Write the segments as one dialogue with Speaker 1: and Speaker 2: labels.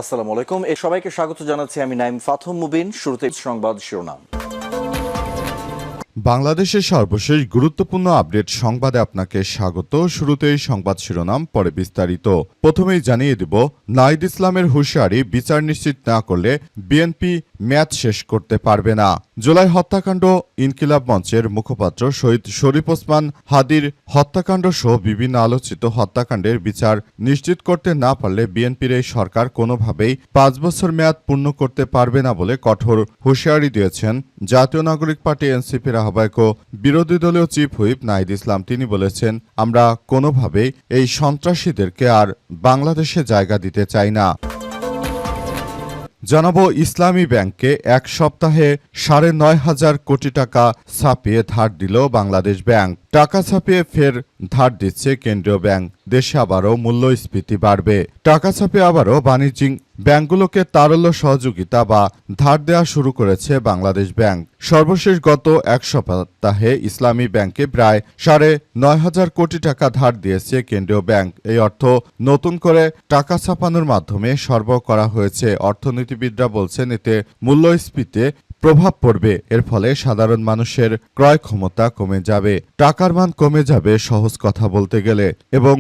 Speaker 1: আসসালামু আলাইকুম। সবাইকে স্বাগত জানাচ্ছি আমি নাইম ফাথম মুবিন। শুরুতে সংবাদ শিরোনাম।
Speaker 2: বাংলাদেশের সর্বশেষ গুরুত্বপূর্ণ আপডেট সংবাদে আপনাকে স্বাগত। শুরুতেই সংবাদ শিরোনাম, পরে বিস্তারিত। প্রথমেই জানিয়ে দেব, নাহিদ ইসলামের হুঁশিয়ারি, বিচার নিশ্চিত না করলে বিএনপি ম্যাচ শেষ করতে পারবে না। জুলাই হত্যাকাণ্ড ইনকিলাব মঞ্চের মুখপাত্র শহীদ শরীফ ওসমান হাদির হত্যাকাণ্ড সহ বিভিন্ন আলোচিত হত্যাকাণ্ডের বিচার নিশ্চিত করতে না পারলে বিএনপির এই সরকার কোনোভাবেই 5 বছর মেয়াদ পূর্ণ করতে পারবে না বলে কঠোর হুঁশিয়ারি দিয়েছেন জাতীয় নাগরিক পার্টি এনসিপির আহ্বায়ক ও বিরোধী দলীয় চিফ হুইপ নাহিদ ইসলাম। তিনি বলেছেন, আমরা কোনোভাবেই এই সন্ত্রাসীদেরকে আর বাংলাদেশে জায়গা দিতে চাই না। জানাবো, ইসলামী ব্যাংককে এক সপ্তাহে 9,500 কোটি টাকা ছাপিয়ে ধার দিল বাংলাদেশ ব্যাংক। টাকা ছাপিয়ে ফের ধার দিচ্ছে কেন্দ্রীয় ব্যাংক। দেশে আবারও মূল্যস্ফীতি বাড়বে। টাকা ছাপিয়ে আবারও বাণিজ্যিক ব্যাংকগুলোকে তারল্য সহযোগিতা বা ধার দেওয়া শুরু করেছে বাংলাদেশ ব্যাংক। সর্বশেষ গত এক সপ্তাহে ইসলামী ব্যাংকে প্রায় 9,500 কোটি টাকা ধার দিয়েছে কেন্দ্রীয় ব্যাংক। এই অর্থ নতুন করে টাকা ছাপানোর মাধ্যমে সরবরাহ করা হয়েছে। অর্থনীতিবিদরা বলছেন, এতে মূল্যস্ফীতিতে প্রভাব পড়বে। এর ফলে সাধারণ মানুষের ক্রয় ক্ষমতা কমে যাবে, টাকার মান কমে যাবে, সহজ কথা বলতে গেলে। এবং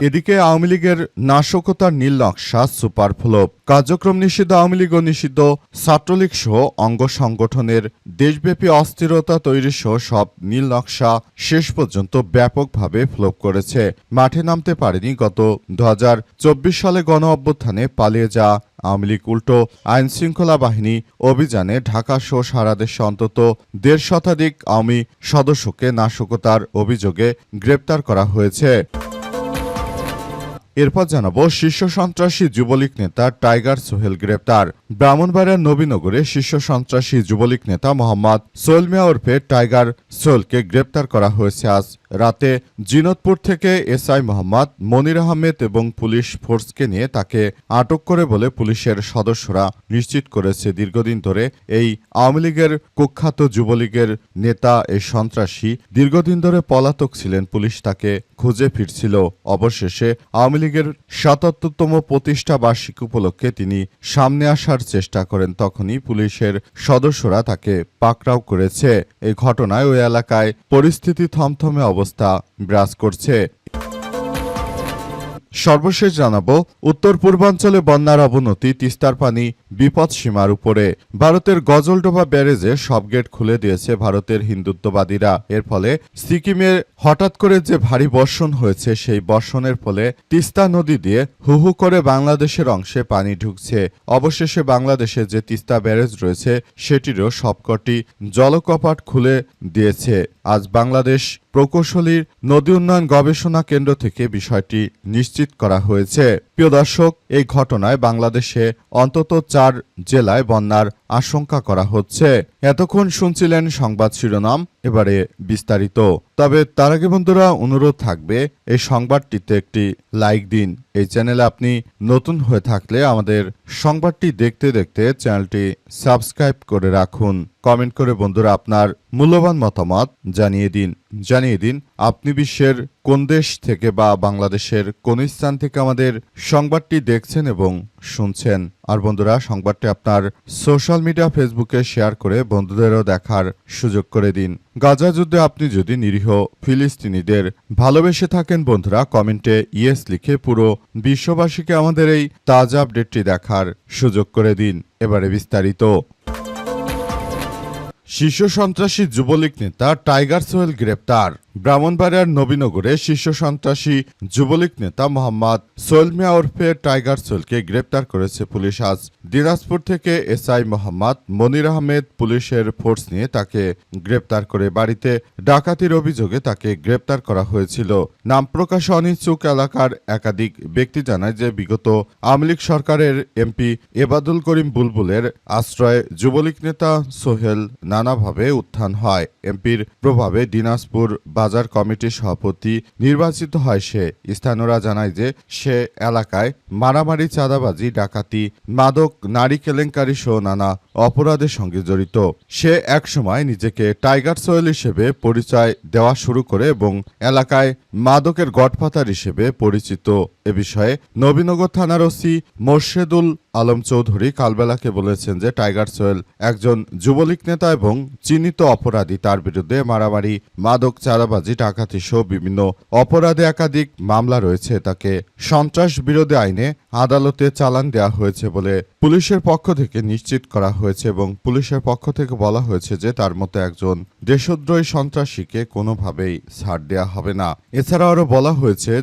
Speaker 2: এদিকে আওয়ামী লীগের নাশকতার নীল নকশা সুপার ফ্লপ। কার্যক্রম নিষিদ্ধ আওয়ামী লীগ ও নিষিদ্ধ ছাত্রলীগ সহ অঙ্গ সংগঠনের দেশব্যাপী অস্থিরতা তৈরি সহ সব নীল নকশা শেষ পর্যন্ত ব্যাপকভাবে ফ্লপ করেছে। মাঠে নামতে পারেনি। গত 2024 সালে গণ অভ্যুত্থানে পালিয়ে যাওয়া আওয়ামী লীগ উল্টো আইন শৃঙ্খলা বাহিনী অভিযানে ঢাকা সহ সারা দেশে অন্তত 1.5 শতাধিক আওয়ামী সদস্যকে নাশকতার অভিযোগে গ্রেপ্তার করা হয়েছে। এরপর জানাবো, শীর্ষ সন্ত্রাসী যুবলীগ নেতা টাইগার সোহেল গ্রেপ্তার। ব্রাহ্মণবাড়িয়ার নবীনগরে শীর্ষ সন্ত্রাসী যুবলীগ নেতা মোহাম্মদ সোহেল মিয়া ওরফে টাইগার সোহেলকে গ্রেপ্তার করা হয়েছে আজ রাতে। জিনতপুর থেকে এসআই মোহাম্মদ মনির আহমেদ এবং পুলিশ ফোর্সকে নিয়ে তাকে আটক করে বলে পুলিশের সদস্যরা নিশ্চিত করেছে। দীর্ঘদিন ধরে এই আওয়ামী লীগের কুখ্যাত যুবলীগের নেতা এই সন্ত্রাসী দীর্ঘদিন ধরে পলাতক ছিলেন। পুলিশ তাকে খুঁজে ফিরছিল। অবশেষে আওয়ামী লীগের ৭৭তম প্রতিষ্ঠা বার্ষিকী উপলক্ষে তিনি সামনে আসার চেষ্টা করেন। তখনই পুলিশের সদস্যরা তাকে পাকড়াও করেছে। এই ঘটনায় ওই এলাকায় পরিস্থিতি থমথমে অবস্থা বিরাজ করছে। সর্বশেষ জানাবো, উত্তর পূর্বাঞ্চলে বন্যার অবনতি, তিস্তার পানি বিপদ সীমার উপরে। ভারতের গজলডোবা ব্যারেজে সব গেট খুলে দিয়েছে ভারতের হিন্দুত্ববাদীরা। এর ফলে সিকিমে হঠাৎ করে যে ভারী বর্ষণ হয়েছে, সেই বর্ষণের ফলে তিস্তা নদী দিয়ে হু হু করে বাংলাদেশের অংশে পানি ঢুকছে। অবশেষে বাংলাদেশে যে তিস্তা ব্যারেজ রয়েছে, সেটিরও সবকটি জলকপাট খুলে দিয়েছে। আজ বাংলাদেশ প্রকৌশলী নদী উন্নয়ন গবেষণা কেন্দ্র থেকে বিষয়টি নিশ্চিত করা হয়েছে। প্রিয় দর্শক, এই ঘটনায় বাংলাদেশে অন্তত 4 জেলায় বন্যার আশঙ্কা করা হচ্ছে। এতক্ষণ শুনছিলেন সংবাদ শিরোনাম, এবারে বিস্তারিত। তবে তার আগে বন্ধুরা, অনুরোধ থাকবে এই সংবাদটিতে একটি লাইক দিন। এই চ্যানেলে আপনি নতুন হয়ে থাকলে আমাদের সংবাদটি দেখতে দেখতে চ্যানেলটি সাবস্ক্রাইব করে রাখুন। কমেন্ট করে বন্ধুরা আপনার মূল্যবান মতামত জানিয়ে দিন আপনি বিশ্বের কোন দেশ থেকে বা বাংলাদেশের কোন স্থান থেকে আমাদের সংবাদটি দেখছেন এবং শুনছেন। আর বন্ধুরা, সংবাদটি আপনার সোশ্যাল মিডিয়া ফেসবুকে শেয়ার করে বন্ধুদেরও দেখার সুযোগ করে দিন। গাজা যুদ্ধে আপনি যদি নিরীহ ফিলিস্তিনিদের ভালোবেসে থাকেন বন্ধুরা, কমেন্টে ইয়েস লিখে পুরো বিশ্ববাসীকে আমাদের এই তাজা আপডেটটি দেখার সুযোগ করে দিন। এবারে বিস্তারিত। শীর্ষ সন্ত্রাসী যুবলীগ নেতা টাইগার সোহেল গ্রেপ্তার। ব্রাহ্মণবাড়িয়ার নবীনগরে শীর্ষ সন্ত্রাসী যুবলীগ নেতা মোহাম্মদ সোহেল মিয়া ওরফে টাইগার সোহেলকে গ্রেপ্তার করেছে পুলিশ। আজ দিনাজপুর থেকে এসআই মোহাম্মদ মনির আহমেদ পুলিশের ফোর্স নিয়ে তাকে গ্রেপ্তার করে বাড়িতে ডাকাতির অভিযোগে তাকে গ্রেপ্তার করা হয়েছিল। নাম প্রকাশে অনিচ্ছুক এলাকার একাধিক ব্যক্তি জানায় যে বিগত আওয়ামী লীগ সরকারের এমপি এবাদুল করিম বুলবুলের আশ্রয়ে যুবলীগ নেতা সোহেল নানাভাবে উত্থান হয়। এমপির প্রভাবে দিনাজপুর বাজার কমিটির সভাপতি নির্বাচিত হয় সে। স্থানীয়রা জানায় যে সে এলাকায় মারামারি, চাঁদাবাজি, ডাকাতি, মাদক, নারী কেলেঙ্কারি সহ নানা অপরাধের সঙ্গে জড়িত। সে একসময় নিজেকে টাইগার সোহেল হিসেবে পরিচয় দেওয়া শুরু করে এবং এলাকায় মাদকের গডফাদার হিসেবে পরিচিত। এ বিষয়ে নবীনগর থানার ওসি মোর্শেদুল আলম চৌধুরী কালবেলাকে বলেছেন যে টাইগার সোহেল একজন যুবলীগ নেতা এবং চিহ্নিত অপরাধী। তার বিরুদ্ধে মারামারি, মাদক, চাঁদাবাজি, ডাকাতি সহ বিভিন্ন অপরাধে একাধিক মামলা রয়েছে। তাকে সন্ত্রাস বিরোধী আইনে আদালতে চালান দেওয়া হয়েছে বলে পুলিশের পক্ষ থেকে নিশ্চিত করা হয়েছে এবং পুলিশের পক্ষ থেকে বলা হয়েছে যে তার মতো একজন দেশদ্রোহী সন্ত্রাসীকে কোনোভাবেই ছাড় দেওয়া হবে না। এছাড়া আরও বলা হয়েছে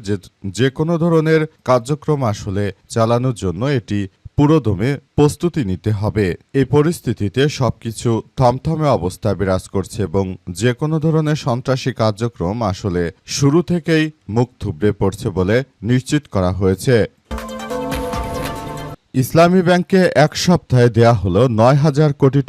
Speaker 2: যে কোনো ধরনের কার্যক্রম আসলে চালানোর জন্য এটি পুরোদমে প্রস্তুতি নিতে হবে। এই পরিস্থিতিতে সবকিছু থমথমে অবস্থা বিরাজ করছে এবং যে কোনো ধরনের সন্ত্রাসী কার্যক্রম আসলে শুরু থেকেই মুখ থুবড়ে পড়ছে বলে নিশ্চিত করা হয়েছে। ইসলামী ব্যাংকে এক সপ্তাহে দেয়া হলো ৯,০০০ কোটি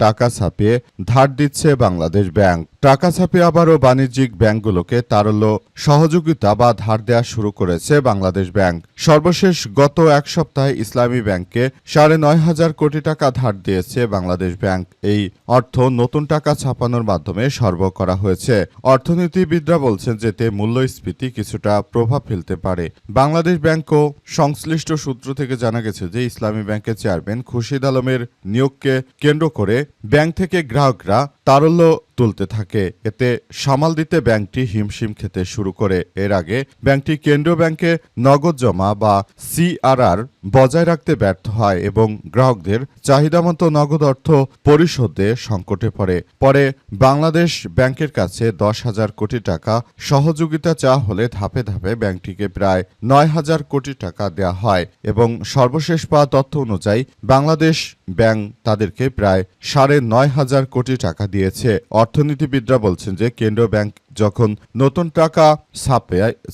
Speaker 2: টাকা ছাপিয়ে ধার দিচ্ছে বাংলাদেশ ব্যাংক। টাকা ছাপিয়ে আবারও বাণিজ্যিক ব্যাংকগুলোকে তারল্য সহযোগিতা বা ধার দেওয়া শুরু করেছে বাংলাদেশ ব্যাংক। সর্বশেষ গত এক সপ্তাহে ইসলামী ব্যাংককে ৯,৫০০ কোটি টাকা ধার দিয়েছে বাংলাদেশ ব্যাংক। এই অর্থ নতুন টাকা ছাপানোর মাধ্যমে সরবরাহ করা হয়েছে। অর্থনীতিবিদরা বলছেন যে এতে মূল্যস্ফীতি কিছুটা প্রভাব ফেলতে পারে। বাংলাদেশ ব্যাংক ও সংশ্লিষ্ট সূত্র থেকে জানা গেছে যে ইসলামী ব্যাংকের চেয়ারম্যান খুরশিদ আলমের নিয়োগকে কেন্দ্র করে ব্যাংক থেকে গ্রাহকরা তারল্য তুলতে থাকে। এতে সামাল দিতে ব্যাংকটি হিমশিম খেতে শুরু করে। এর আগে ব্যাংকটি কেন্দ্রীয় ব্যাংকে নগদ জমা বা সিআরআর বজায় রাখতে ব্যর্থ হয় এবং গ্রাহকদের চাহিদামতো নগদ অর্থ পরিশোধে সংকটে পড়ে। পরে বাংলাদেশ ব্যাংকের কাছে ১০,০০০ কোটি টাকা সহযোগিতা চাওয়া হলে ধাপে ধাপে ব্যাংকটিকে প্রায় ৯,০০০ কোটি টাকা দেওয়া হয় এবং সর্বশেষ পাওয়া তথ্য অনুযায়ী বাংলাদেশ ব্যাংক তাদেরকে প্রায় ৯,৫০০ কোটি টাকা দিয়েছে। অর্থনীতিবিদরা বলছেন যে কেন্দ্রীয় ব্যাংক যখন নতুন টাকা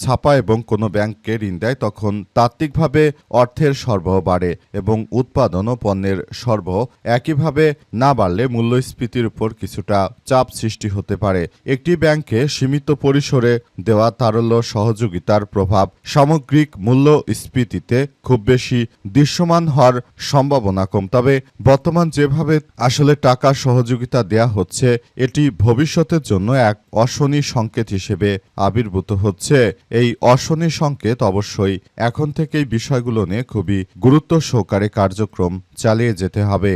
Speaker 2: ছাপায় এবং কোনো ব্যাংককে ঋণ দেয় তখন তাত্ত্বিকভাবে অর্থের সরবরাহ বাড়ে এবং উৎপাদন ও পণ্যের সরবরাহ একইভাবে না বাড়লে মূল্যস্ফীতির উপর কিছুটা চাপ সৃষ্টি হতে পারে। একটি ব্যাংকে সীমিত পরিসরে দেওয়া তারল্য সহযোগিতার প্রভাব সামগ্রিক মূল্যস্ফীতিতে খুব বেশি দৃশ্যমান হওয়ার সম্ভাবনা কম। তবে বর্তমান যেভাবে আসলে টাকা সহযোগিতা দেয়া হচ্ছে এটি ভবিষ্যতের জন্য এক অশনি সংকেত হিসেবে আবির্ভূত হচ্ছে। এই অশনি সংকেত অবশ্যই এখন থেকেই বিষয়গুলো নিয়ে খুবই গুরুত্ব সহকারে কার্যক্রম চালিয়ে যেতে হবে।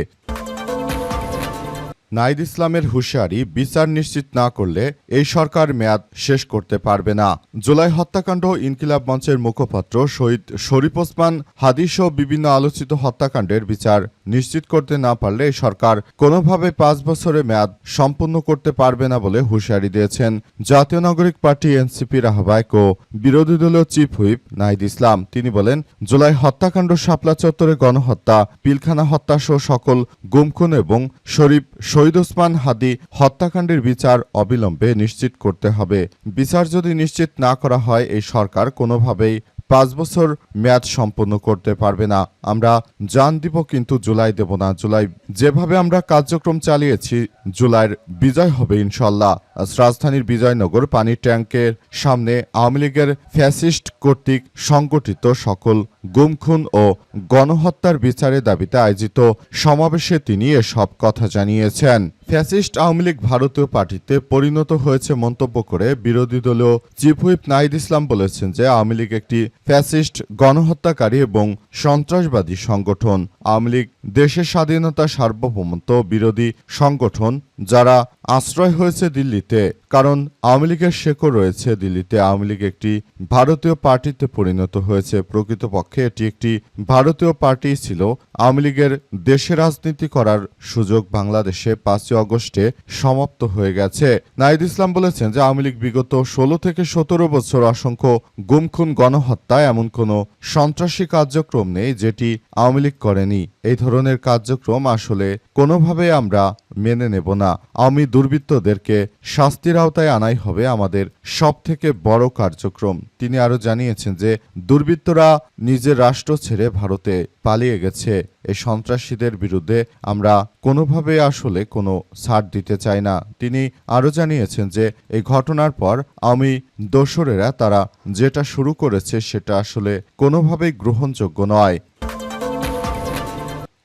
Speaker 2: নাহিদ ইসলামের হুঁশিয়ারি, বিচার নিশ্চিত না করলে এই সরকার মেয়াদ শেষ করতে পারবে না। জুলাই হত্যাকাণ্ড ইনকিলাব মঞ্চের মুখপাত্র শহীদ শরীফ ওসমান হাদিসহ বিভিন্ন আলোচিত হত্যাকাণ্ডের বিচার নিশ্চিত করতে না পারলে এই সরকার কোনোভাবে ৫ বছরের মেয়াদ সম্পূর্ণ করতে পারবে না বলে হুঁশিয়ারি দিয়েছেন জাতীয় নাগরিক পার্টি এনসিপির আহ্বায়ক ও বিরোধী দলীয় চিফ হুইপ নাহিদ ইসলাম। তিনি বলেন, জুলাই হত্যাকাণ্ড, শাপলা চত্বরে গণহত্যা, পিলখানা হত্যা সহ সকল গুম-খুন এবং শহীদ ওসমান হাদি হত্যাকাণ্ডের বিচার অবিলম্বে নিশ্চিত করতে হবে। বিচার যদি নিশ্চিত না করা হয় এই সরকার কোনোভাবেই ৫ বছর মেয়াদ সম্পন্ন করতে পারবে না। আমরা জান দিব কিন্তু জুলাই দেব না। জুলাই যেভাবে আমরা কার্যক্রম চালিয়েছি জুলাইয়ের বিজয় হবে ইনশাল্লাহ। রাজধানীর বিজয়নগর পানির ট্যাঙ্কের সামনে আওয়ামী লীগের ফ্যাসিস্ট কর্তৃক সংগঠিত সকল গুম-খুন ও গণহত্যার বিচারের দাবিতে আয়োজিত সমাবেশে তিনি এসব কথা জানিয়েছেন। ফ্যাসিস্ট আওয়ামী লীগ ভারতীয় পার্টিতে পরিণত হয়েছে মন্তব্য করে বিরোধী দলীয় চিফ হুইপ নাহিদ ইসলাম বলেছেন যে আওয়ামী লীগ একটি ফ্যাসিস্ট, গণহত্যাকারী এবং সন্ত্রাসবাদী সংগঠন। আওয়ামী লীগ দেশের স্বাধীনতা, সার্বভৌমত্ব বিরোধী সংগঠন যারা আশ্রয় হয়েছে দিল্লিতে, কারণ আওয়ামী লীগের শেকড় রয়েছে দিল্লিতে। আওয়ামী লীগ একটি ভারতীয় পার্টিতে পরিণত হয়েছে। প্রকৃতপক্ষে এটি একটি ভারতীয় পার্টি ছিল। আওয়ামী লীগের দেশে রাজনীতি করার সুযোগ বাংলাদেশে ৫ই আগস্টে সমাপ্ত হয়ে গেছে। নাহিদ ইসলাম বলেছেন যে আওয়ামী লীগ বিগত ১৬ থেকে ১৭ বছর অসংখ্য গুম-খুন, গণহত্যা, এমন কোনো সন্ত্রাসী কার্যক্রম নেই যেটি আওয়ামী লীগ করেনি। এই ধরনের কার্যক্রম আসলে কোনোভাবে আমরা মেনে নেব না। আওয়ামী দুর্বৃত্তদেরকে শাস্তির আওতায় আনাই হবে আমাদের সবথেকে বড় কার্যক্রম। তিনি আরও জানিয়েছেন যে দুর্বৃত্তরা নিজের রাষ্ট্র ছেড়ে ভারতে পালিয়ে গেছে। এই সন্ত্রাসীদের বিরুদ্ধে আমরা কোনোভাবে আসলে কোনো ছাড় দিতে চাই না। তিনি আরও জানিয়েছেন যে এই ঘটনার পর আওয়ামী দোসরেরা তারা যেটা শুরু করেছে সেটা আসলে কোনোভাবেই গ্রহণযোগ্য নয়।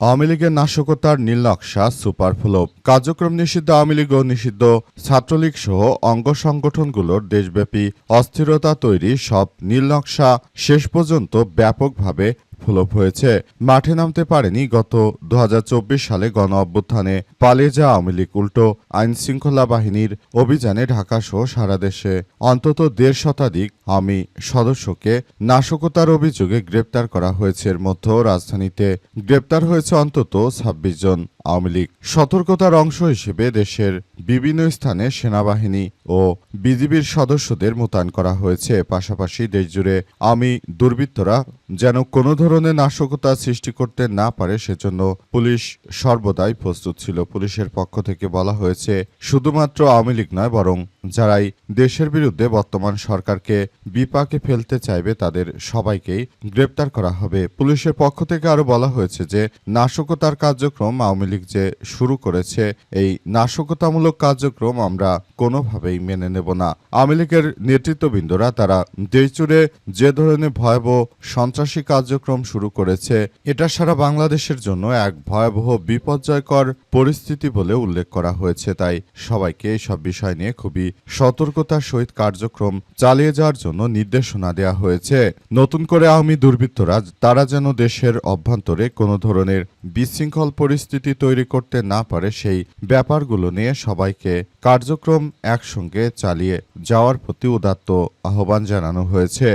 Speaker 2: আওয়ামী লীগের নাশকতার নীলনকশা সুপার ফ্লপ। কার্যক্রম নিষিদ্ধ আওয়ামী লীগ ও নিষিদ্ধ ছাত্রলীগ সহ অঙ্গ সংগঠনগুলোর দেশব্যাপী অস্থিরতা তৈরি সব নীলনকশা শেষ পর্যন্ত ব্যাপকভাবে ফ্লপ হয়েছে। মাঠে নামতে পারেনি গত ২০২৪ সালে গণ অভ্যুত্থানে পালিয়ে যাওয়া আওয়ামী লীগ। উল্টো আইন শৃঙ্খলা বাহিনীর অভিযানে ঢাকাসহ সারা দেশে অন্তত ১.৫ শতাধিক আওয়ামী সদস্যকে নাশকতার অভিযোগে গ্রেপ্তার করা হয়েছে। এর মধ্যেও রাজধানীতে গ্রেপ্তার হয়েছে অন্তত ২৬ জন আওয়ামী লীগ। সতর্কতার অংশ হিসেবে দেশের বিভিন্ন স্থানে সেনাবাহিনী ও বিজিবির সদস্যদের মোতায়েন করা হয়েছে। পাশাপাশি দেশজুড়ে আওয়ামী দুর্বৃত্তরা যেন কোনো ধরনের নাশকতা সৃষ্টি করতে না পারে সেজন্য পুলিশ সর্বদাই প্রস্তুত ছিল। পুলিশের পক্ষ থেকে বলা হয়েছে শুধুমাত্র আওয়ামী লীগ নয়, বরং যারাই দেশের বিরুদ্ধে বর্তমান সরকারকে বিপাকে ফেলতে চাইবে তাদের সবাইকেই গ্রেপ্তার করা হবে। পুলিশের পক্ষ থেকে আরো বলা হয়েছে যে নাশকতার কার্যক্রম আওয়ামী লীগ যে শুরু করেছে, এই নাশকতামূলক কার্যক্রম আমরা কোনোভাবেই মেনে নেব না। আওয়ামী লীগের নেতৃত্ববৃন্দরা তারা দেশজুড়ে যে ধরনের ভয়াবহ সন্ত্রাসী কার্যক্রম শুরু করেছে এটা সারা বাংলাদেশের জন্য এক ভয়াবহ বিপর্যয়কর পরিস্থিতি বলে উল্লেখ করা হয়েছে। তাই সবাইকে এইসব বিষয় নিয়ে খুবই সতর্কতার সহিত কার্যক্রম চালিয়ে যাওয়ার জন্য নির্দেশনা দেওয়া হয়েছে। নতুন করে আওয়ামী দুর্বৃত্তরা তারা যেন দেশের অভ্যন্তরে কোনো ধরনের বিশৃঙ্খল পরিস্থিতি তৈরি করতে না পারে সেই ব্যাপারগুলো নিয়ে সবাইকে কার্যক্রম একসঙ্গে চালিয়ে যাওয়ার প্রতি উদাত্ত আহ্বান জানানো হয়েছে।